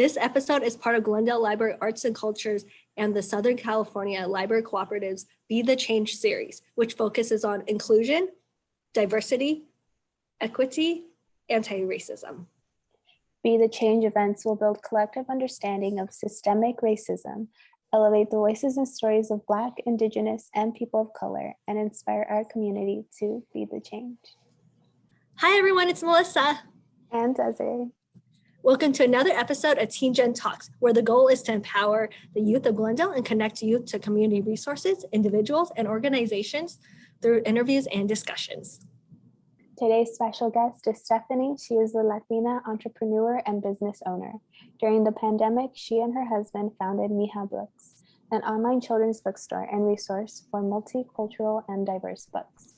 This episode is part of Glendale Library Arts and Cultures and the Southern California Library Cooperative's Be the Change series, which focuses on inclusion, diversity, equity, anti-racism. Be the Change events will build collective understanding of systemic racism, elevate the voices and stories of Black, Indigenous, and people of color, and inspire our community to be the change. Hi everyone, it's Melissa. And Desiree. Welcome to another episode of G.E.N Talks, where the goal is to empower the youth of Glendale and connect youth to community resources, individuals, and organizations through interviews and discussions. Today's special guest is Stephanie. She is a Latina entrepreneur and business owner. During the pandemic, she and her husband founded MiJa Books, an online children's bookstore and resource for multicultural and diverse books.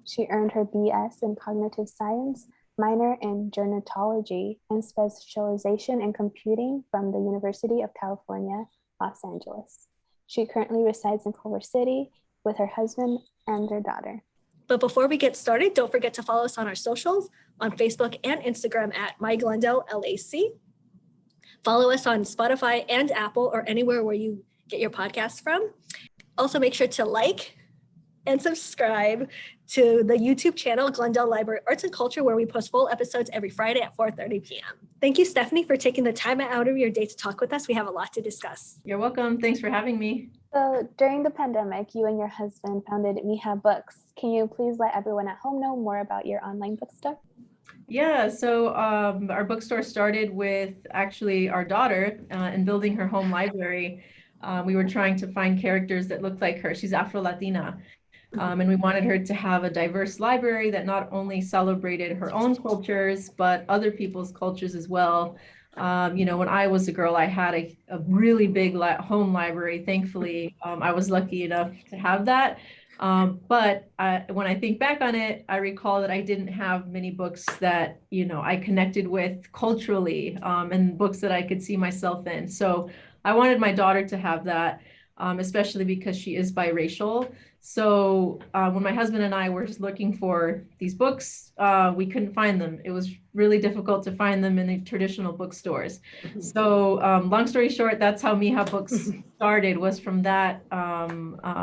She earned her BS in cognitive science, minor in gerontology, and specialization in computing from the University of California, Los Angeles. She currently resides in Culver City with her husband and their daughter. But before we get started, don't forget to follow us on our socials on Facebook and Instagram at MyGlendaleLAC. Follow us on Spotify and Apple or anywhere where you get your podcasts from. Also, make sure to like and subscribe to the YouTube channel, Glendale Library Arts and Culture, where we post full episodes every Friday at 4:30 p.m. Thank you, Stephanie, for taking the time out of your day to talk with us. We have a lot to discuss. You're welcome. Thanks for having me. So during the pandemic, you and your husband founded MiJa Books. Can you please let everyone at home know more about your online bookstore? Yeah, so our bookstore started with actually our daughter and building her home library. We were trying to find characters that looked like her. She's Afro-Latina. And we wanted her to have a diverse library that not only celebrated her own cultures, but other people's cultures as well. When I was a girl, I had a really big home library. Thankfully, I was lucky enough to have that. But when I think back on it, I recall that I didn't have many books that, I connected with culturally and books that I could see myself in. So I wanted my daughter to have that, especially because she is biracial. So when my husband and I were just looking for these books, we couldn't find them. It was really difficult to find them in the traditional bookstores. So long story short, that's how MiJa Books started, was from that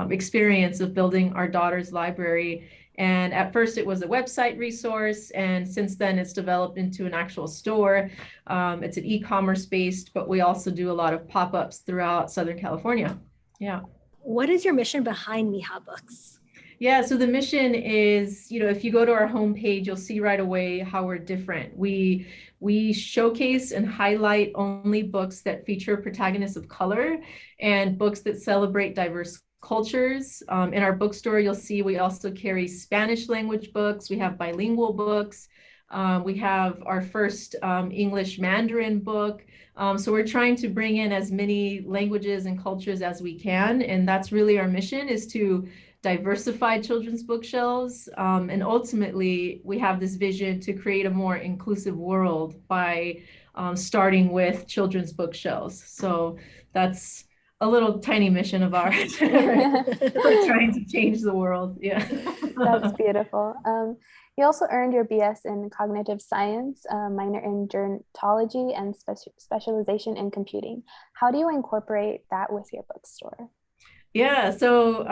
experience of building our daughter's library. And at first it was a website resource, and since then it's developed into an actual store. It's an e-commerce based, but we also do a lot of pop-ups throughout Southern California. Yeah. What is your mission behind MiJa Books? Yeah, so the mission is, if you go to our homepage, you'll see right away how we're different. We showcase and highlight only books that feature protagonists of color and books that celebrate diverse cultures. In our bookstore, you'll see we also carry Spanish language books. We have bilingual books. We have our first English Mandarin book. So we're trying to bring in as many languages and cultures as we can. And that's really our mission, is to diversify children's bookshelves. And ultimately, we have this vision to create a more inclusive world by starting with children's bookshelves. So that's a little tiny mission of ours. We're trying to change the world. Yeah. That's beautiful. You also earned your BS in cognitive science, minor in gerontology, and specialization in computing. How do you incorporate that with your bookstore? Yeah, so,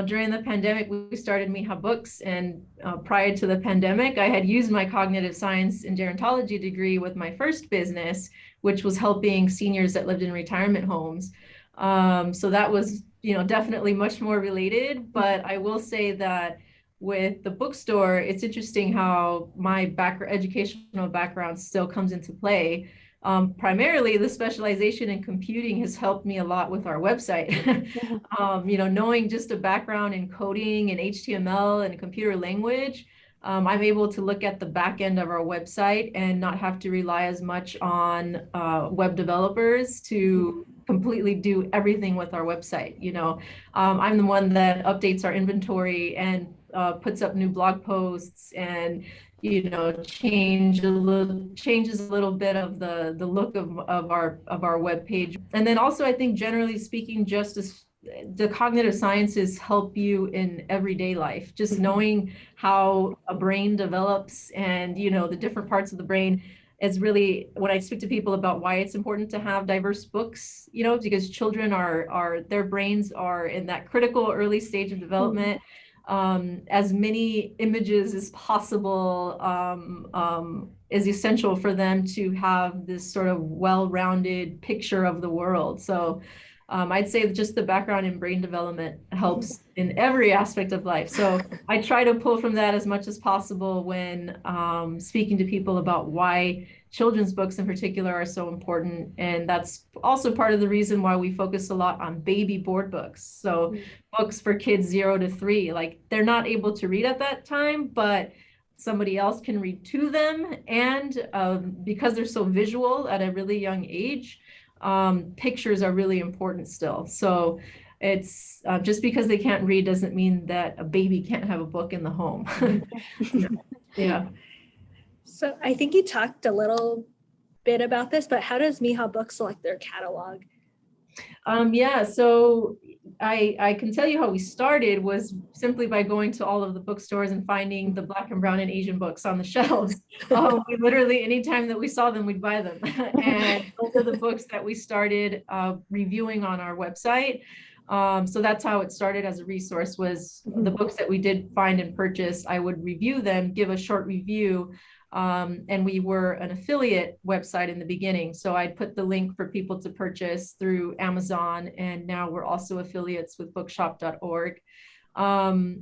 during the pandemic, we started MiJa Books, and prior to the pandemic, I had used my cognitive science and gerontology degree with my first business, which was helping seniors that lived in retirement homes. So that was, definitely much more related, but I will say that with the bookstore, it's interesting how my educational background still comes into play. Primarily, the specialization in computing has helped me a lot with our website. Knowing just a background in coding and HTML and computer language, I'm able to look at the back end of our website and not have to rely as much on web developers to completely do everything with our website. I'm the one that updates our inventory and puts up new blog posts and changes a little bit of the look of our web page. And then also, I think generally speaking, just as the cognitive sciences help you in everyday life, just knowing how a brain develops and the different parts of the brain is really when I speak to people about why it's important to have diverse books, you know, because children are their brains are in that critical early stage of development. As many images as possible is essential for them to have this sort of well-rounded picture of the world. So I'd say that just the background in brain development helps in every aspect of life. So I try to pull from that as much as possible when speaking to people about why children's books in particular are so important. And that's also part of the reason why we focus a lot on baby board books. So books for kids 0 to 3, like they're not able to read at that time, but somebody else can read to them. And because they're so visual at a really young age, pictures are really important still. So it's just because they can't read doesn't mean that a baby can't have a book in the home. Yeah. So I think you talked a little bit about this, but how does MiJa Books select their catalog? Yeah, so I can tell you how we started was simply by going to all of the bookstores and finding the Black and Brown and Asian books on the shelves. We literally, anytime that we saw them, we'd buy them. And those are the books that we started reviewing on our website. So that's how it started as a resource, was the books that we did find and purchase. I would review them, give a short review. And we were an affiliate website in the beginning. So I'd put the link for people to purchase through Amazon. And now we're also affiliates with bookshop.org.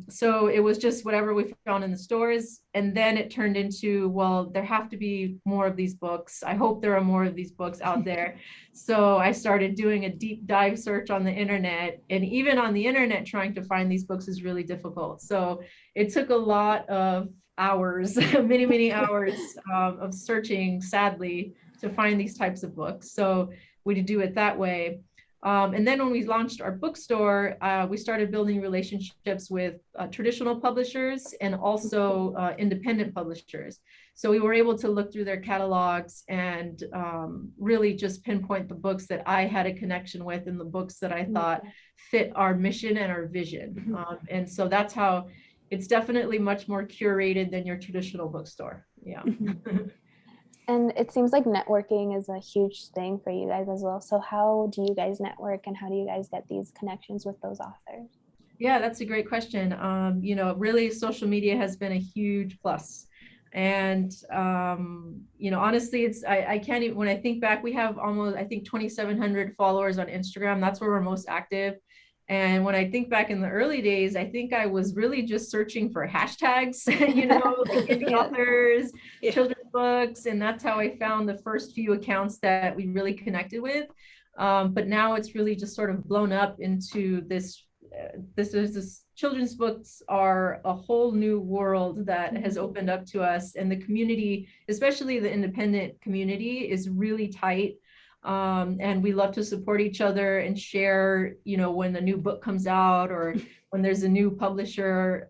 So it was just whatever we found in the stores. And then it turned into, well, there have to be more of these books. I hope there are more of these books out there. So I started doing a deep dive search on the internet, and even on the internet, trying to find these books is really difficult. So it took a lot of hours, many hours of searching, sadly, to find these types of books. So we do it that way. And then when we launched our bookstore, we started building relationships with traditional publishers and also independent publishers. So we were able to look through their catalogs and really just pinpoint the books that I had a connection with and the books that I thought fit our mission and our vision. And so that's how it's definitely much more curated than your traditional bookstore. Yeah. And it seems like networking is a huge thing for you guys as well. So how do you guys network, and how do you guys get these connections with those authors? Yeah, that's a great question. You know, really social media has been a huge plus. And, you know, honestly, I can't even, when I think back, we have almost, I think 2,700 followers on Instagram. That's where we're most active. And when I think back in the early days, I think I was really just searching for hashtags, you know, like indie authors, children's books. And that's how I found the first few accounts that we really connected with. But now it's really just sort of blown up into this children's books are a whole new world that has opened up to us. And the community, especially the independent community, is really tight. And we love to support each other and share, you know, when the new book comes out or when there's a new publisher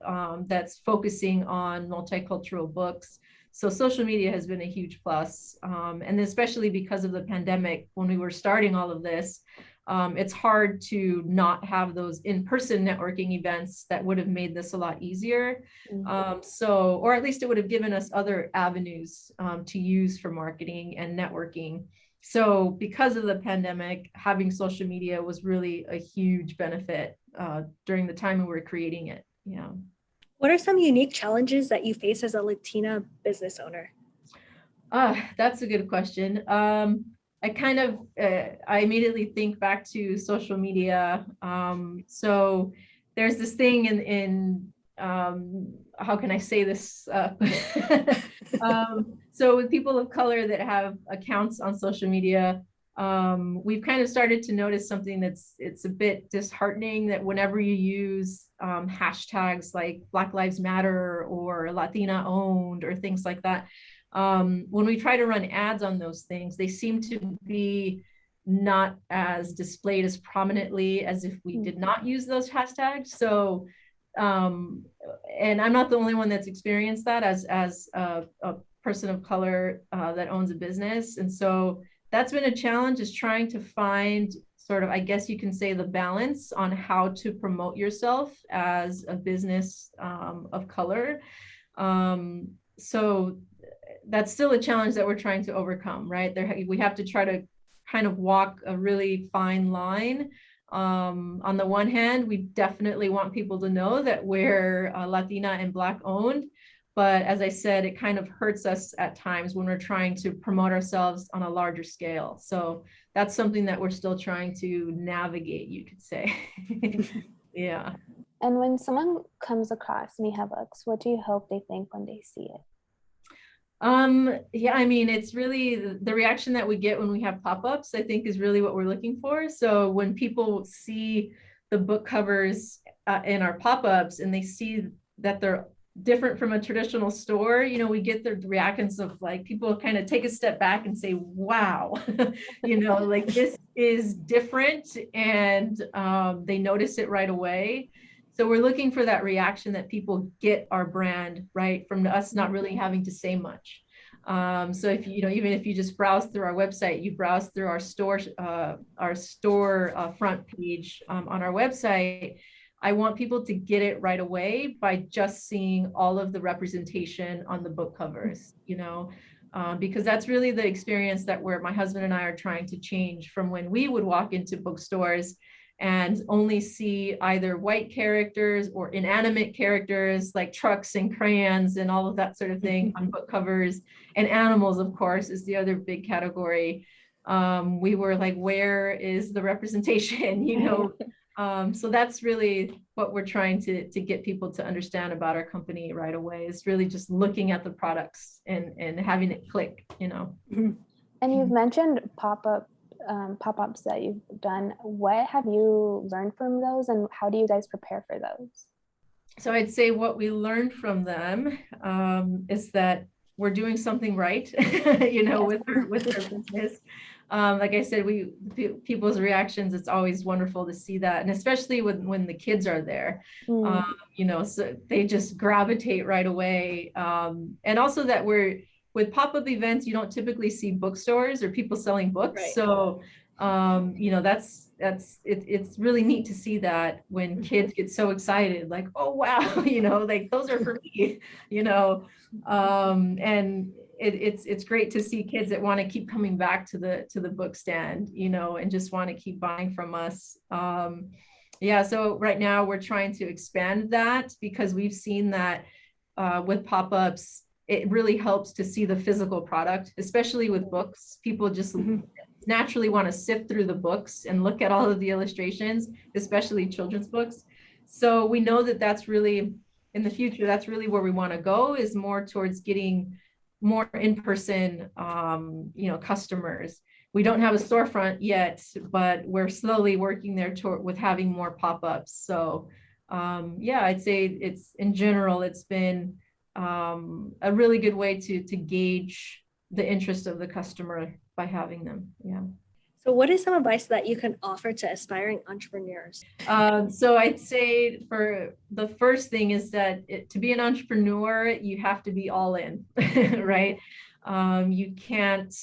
that's focusing on multicultural books. So social media has been a huge plus. And especially because of the pandemic, when we were starting all of this, it's hard to not have those in-person networking events that would have made this a lot easier. Or at least it would have given us other avenues to use for marketing and networking. So because of the pandemic, having social media was really a huge benefit during the time we were creating it. Yeah. What are some unique challenges that you face as a Latina business owner? That's a good question. I immediately think back to social media. So there's this thing in how can I say this? So with people of color that have accounts on social media, we've kind of started to notice something it's a bit disheartening, that whenever you use hashtags like Black Lives Matter or Latina owned or things like that, when we try to run ads on those things, they seem to be not as displayed as prominently as if we did not use those hashtags. So, and I'm not the only one that's experienced that as a person of color that owns a business. And so that's been a challenge, is trying to find sort of, I guess you can say, the balance on how to promote yourself as a business of color. So that's still a challenge that we're trying to overcome, right? We have to try to kind of walk a really fine line. On the one hand, we definitely want people to know that we're Latina and Black owned. But as I said, it kind of hurts us at times when we're trying to promote ourselves on a larger scale. So that's something that we're still trying to navigate, you could say. Yeah. And when someone comes across MiJa Books, what do you hope they think when they see it? Yeah, I mean, it's really the reaction that we get when we have pop-ups, I think, is really what we're looking for. So when people see the book covers in our pop-ups and they see that they're different from a traditional store, you know, we get the reactions of like people kind of take a step back and say, wow, you know, like this is different, and they notice it right away. So we're looking for that reaction that people get our brand right from us not really having to say much. So if you know, even if you just browse through our website, you browse through our store front page on our website, I want people to get it right away by just seeing all of the representation on the book covers, you know, because that's really the experience that my husband and I are trying to change from when we would walk into bookstores and only see either white characters or inanimate characters like trucks and crayons and all of that sort of thing on book covers. And animals, of course, is the other big category. We were like, where is the representation, you know? So that's really what we're trying to get people to understand about our company right away, is really just looking at the products and having it click, you know. And you've mentioned pop-ups that you've done. What have you learned from those, and how do you guys prepare for those? So I'd say what we learned from them is that we're doing something right, you know, with our business. Like I said, people's reactions, it's always wonderful to see that. And especially when the kids are there, you know, so they just gravitate right away. And also that with pop-up events, you don't typically see bookstores or people selling books. Right. So, you know, it's really neat to see that when kids get so excited, like, oh, wow, you know, like those are for me, you know, and it's great to see kids that want to keep coming back to the book stand, you know, and just want to keep buying from us. Yeah, so right now we're trying to expand that because we've seen that with pop-ups, it really helps to see the physical product, especially with books. People just naturally want to sift through the books and look at all of the illustrations, especially children's books. So we know that that's really, in the future, that's really where we want to go, is more towards getting more in-person, you know, customers. We don't have a storefront yet, but we're slowly working there with having more pop-ups. So yeah, I'd say in general, it's been a really good way to gauge the interest of the customer by having them. Yeah. So what is some advice that you can offer to aspiring entrepreneurs? So I'd say for the first thing is that to be an entrepreneur, you have to be all in, right? You can't,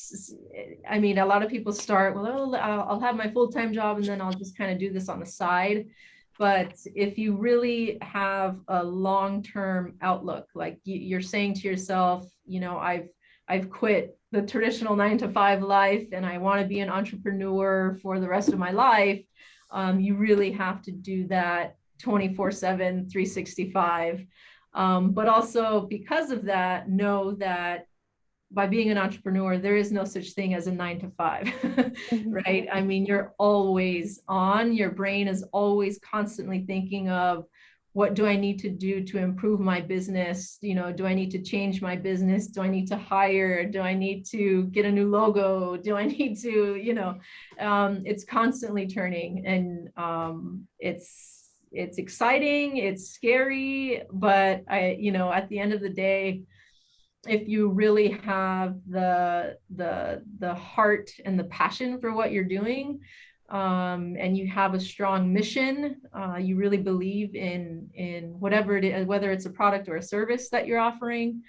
I mean, a lot of people start, well, I'll have my full-time job and then I'll just kind of do this on the side. But if you really have a long-term outlook, like you're saying to yourself, you know, I've quit the traditional 9-to-5 life and I want to be an entrepreneur for the rest of my life, you really have to do that 24/7, 365. But also because of that, know that by being an entrepreneur, there is no such thing as a 9-to-5, right? I mean, you're always on, your brain is always constantly thinking of, what do I need to do to improve my business? You know, do I need to change my business? Do I need to hire? Do I need to get a new logo? Do I need to, you know, it's constantly turning, and it's exciting, it's scary, but you know, at the end of the day, if you really have the heart and the passion for what you're doing, and you have a strong mission, you really believe in whatever it is, whether it's a product or a service that you're offering,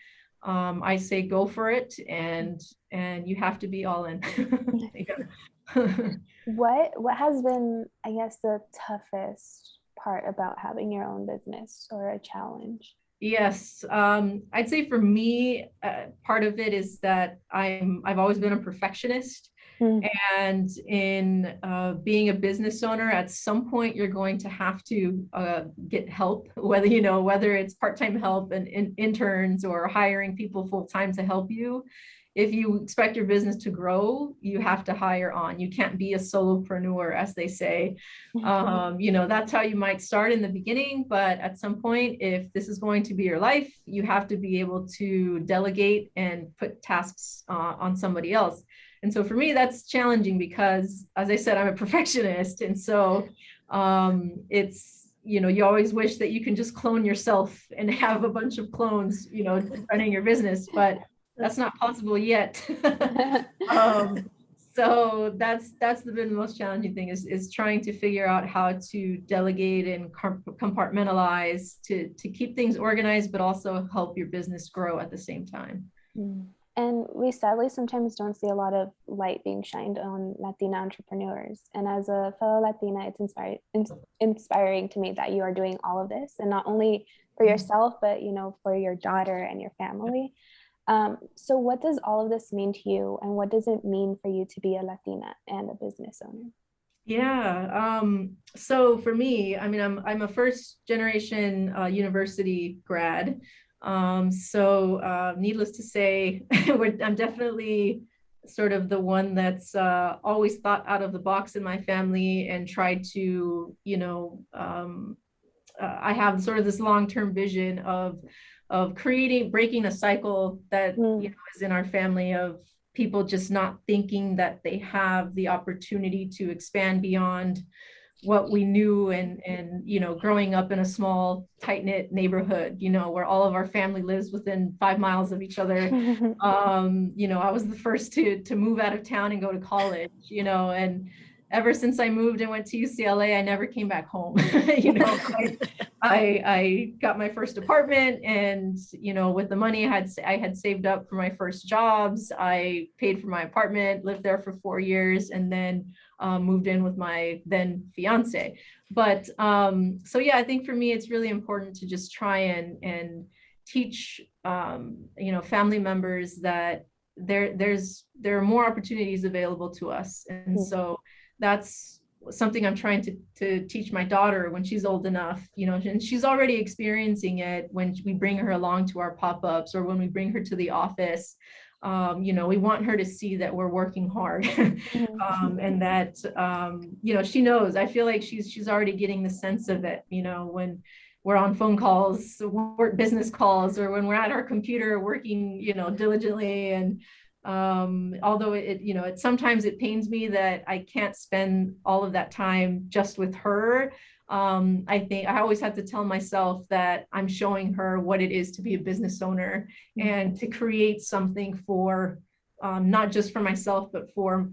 I say go for it, and you have to be all in. What has been, I guess, the toughest part about having your own business, or a challenge? Yes. I'd say for me, part of it is that I've always been a perfectionist. Mm. And in being a business owner, at some point you're going to have to get help, whether it's part-time help and interns or hiring people full-time to help you. If you expect your business to grow, you have to hire on. You can't be a solopreneur, as they say. That's how you might start in the beginning, but at some point, if this is going to be your life, you have to be able to delegate and put tasks on somebody else. And so for me, that's challenging because, as I said, I'm a perfectionist. And so you always wish that you can just clone yourself and have a bunch of clones, running your business, but that's not possible yet. So that's been the most challenging thing is trying to figure out how to delegate and compartmentalize to keep things organized, but also help your business grow at the same time. Mm. And we sadly sometimes don't see a lot of light being shined on Latina entrepreneurs. And as a fellow Latina, it's inspiring to me that you are doing all of this, and not only for yourself, but for your daughter and your family. So what does all of this mean to you, and what does it mean for you to be a Latina and a business owner? Yeah. So for me, I mean, I'm a first generation university grad. Needless to say, I'm definitely sort of the one that's always thought out of the box in my family and tried to, I have sort of this long-term vision of breaking a cycle that is in our family of people just not thinking that they have the opportunity to expand beyond what we knew, and growing up in a small tight-knit neighborhood, where all of our family lives within 5 miles of each other. I was the first to move out of town and go to college, and ever since I moved and went to UCLA, I never came back home. I got my first apartment, and with the money I had saved up for my first jobs, I paid for my apartment, lived there for 4 years, and then moved in with my then fiance. But I think for me, it's really important to just try and teach family members that there are more opportunities available to us. And so that's something I'm trying to teach my daughter when she's old enough, and she's already experiencing it when we bring her along to our pop-ups or when we bring her to the office. We want her to see that we're working hard, and that, she knows. I feel like she's already getting the sense of it, when we're on phone calls, work business calls, or when we're at our computer working, diligently. And although it sometimes it pains me that I can't spend all of that time just with her. I think I always have to tell myself that I'm showing her what it is to be a business owner and to create something for not just for myself, but for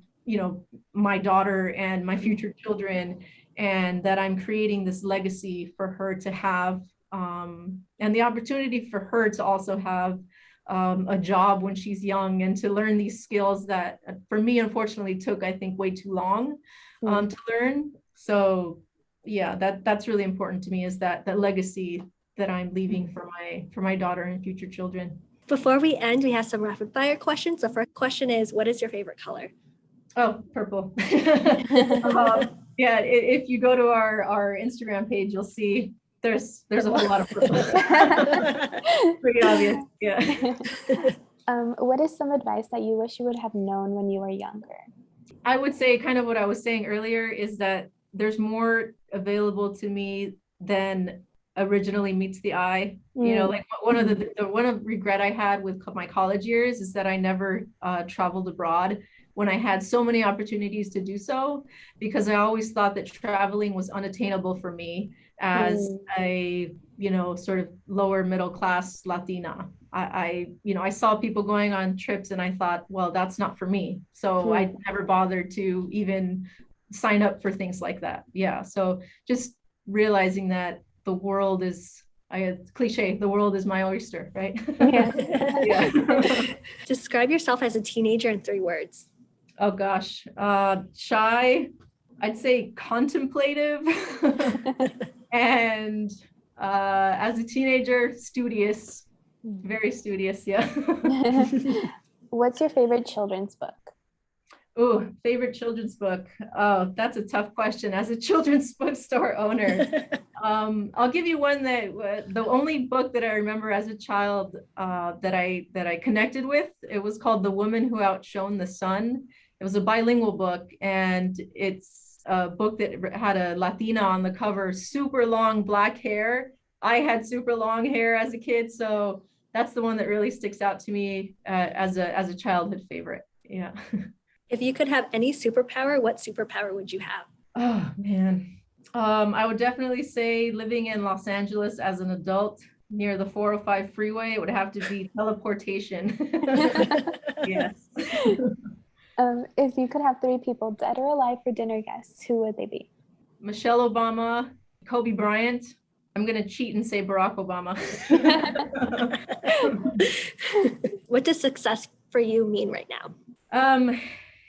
my daughter and my future children, and that I'm creating this legacy for her to have, and the opportunity for her to also have a job when she's young, and to learn these skills that for me, unfortunately, took, I think, way too long to learn. So yeah, that's really important to me, is that legacy that I'm leaving for my daughter and future children. Before we end, we have some rapid fire questions. The first question is, what is your favorite color? Oh, purple. Yeah, if you go to our Instagram page, you'll see there's a whole lot of purple. Pretty obvious. Yeah. What is some advice that you wish you would have known when you were younger? I would say kind of what I was saying earlier, is that there's more available to me than originally meets the eye. Like one of the regret I had with my college years is that I never traveled abroad when I had so many opportunities to do so, because I always thought that traveling was unattainable for me as a sort of lower middle class Latina. I saw people going on trips, and I thought, well, that's not for me. So I never bothered to even sign up for things like that. Yeah. So just realizing that the world is, cliche, the world is my oyster, right? Yeah. Describe yourself as a teenager in 3 words. Oh gosh, shy, I'd say contemplative, and As a teenager, studious, very studious, yeah. What's your favorite children's book? Oh, favorite children's book. Oh, that's a tough question. As a children's bookstore owner, I'll give you one that the only book that I remember as a child that I connected with. It was called The Woman Who Outshone the Sun. It was a bilingual book, and it's a book that had a Latina on the cover, super long black hair. I had super long hair as a kid, so that's the one that really sticks out to me as a childhood favorite. Yeah. If you could have any superpower, what superpower would you have? Oh man. I would definitely say living in Los Angeles as an adult near the 405 freeway, it would have to be teleportation. Yes. If you could have 3 people, dead or alive, for dinner guests, who would they be? Michelle Obama, Kobe Bryant. I'm going to cheat and say Barack Obama. What does success for you mean right now?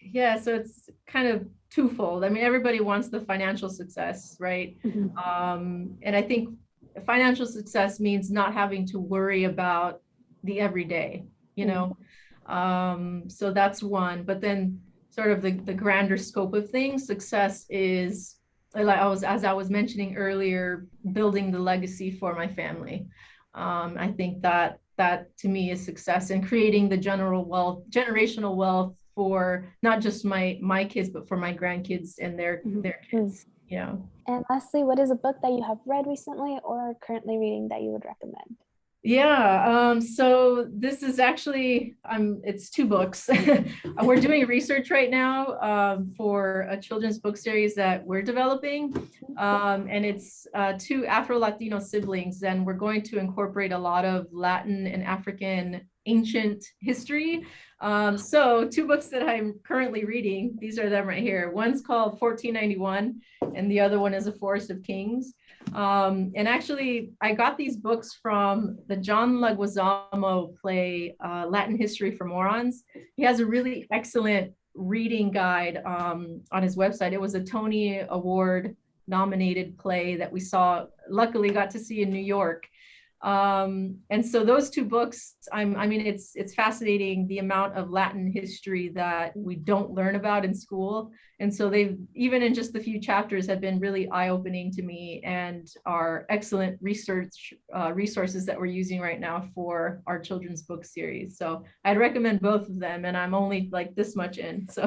Yeah, so it's kind of twofold. I mean, everybody wants the financial success, right? And I think financial success means not having to worry about the everyday, you know? So that's one. But then sort of the grander scope of things, success is, as I was mentioning earlier, building the legacy for my family. I think that to me is success, and creating the generational wealth for not just my kids, but for my grandkids and their kids. Yeah. And lastly, what is a book that you have read recently or are currently reading that you would recommend? Yeah, so this is actually, it's 2 books. We're doing research right now for a children's book series that we're developing. And it's 2 Afro-Latino siblings, and we're going to incorporate a lot of Latin and African ancient history. So 2 books that I'm currently reading, these are them right here. One's called 1491, and the other one is A Forest of Kings. And actually, I got these books from the John Leguizamo play, Latin History for Morons. He has a really excellent reading guide on his website. It was a Tony Award nominated play that we luckily got to see in New York. And so those 2 books, I mean, it's fascinating the amount of Latin history that we don't learn about in school. And so they've, even in just the few chapters, have been really eye-opening to me, and are excellent research resources that we're using right now for our children's book series. So I'd recommend both of them, and I'm only like this much in, so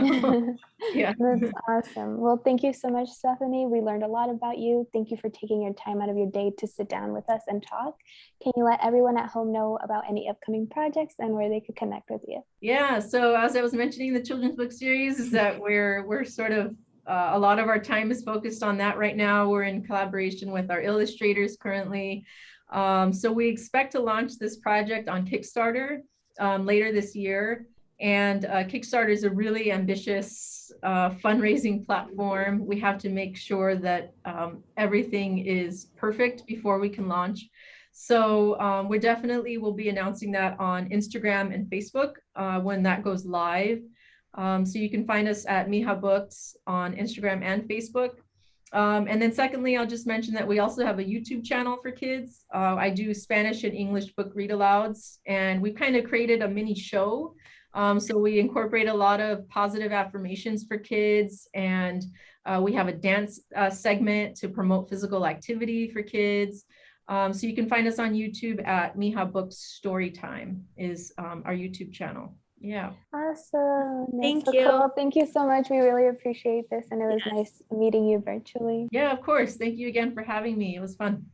yeah. That's awesome. Well, thank you so much, Stephanie. We learned a lot about you. Thank you for taking your time out of your day to sit down with us and talk. Can you let everyone at home know about any upcoming projects and where they could connect with you? Yeah, so as I was mentioning, the children's book series is that we're sort of a lot of our time is focused on that right now. We're in collaboration with our illustrators currently. So we expect to launch this project on Kickstarter later this year. And Kickstarter is a really ambitious fundraising platform. We have to make sure that everything is perfect before we can launch. So we definitely will be announcing that on Instagram and Facebook when that goes live. So you can find us at MiJa Books on Instagram and Facebook. And then secondly, I'll just mention that we also have a YouTube channel for kids. I do Spanish and English book read alouds, and we kind of created a mini show. So we incorporate a lot of positive affirmations for kids, and we have a dance segment to promote physical activity for kids. So you can find us on YouTube at MiJa Books Storytime is our YouTube channel. Yeah. Awesome. Thank so you. Cool. Thank you so much. We really appreciate this, and it was nice meeting you virtually. Yeah, of course. Thank you again for having me. It was fun.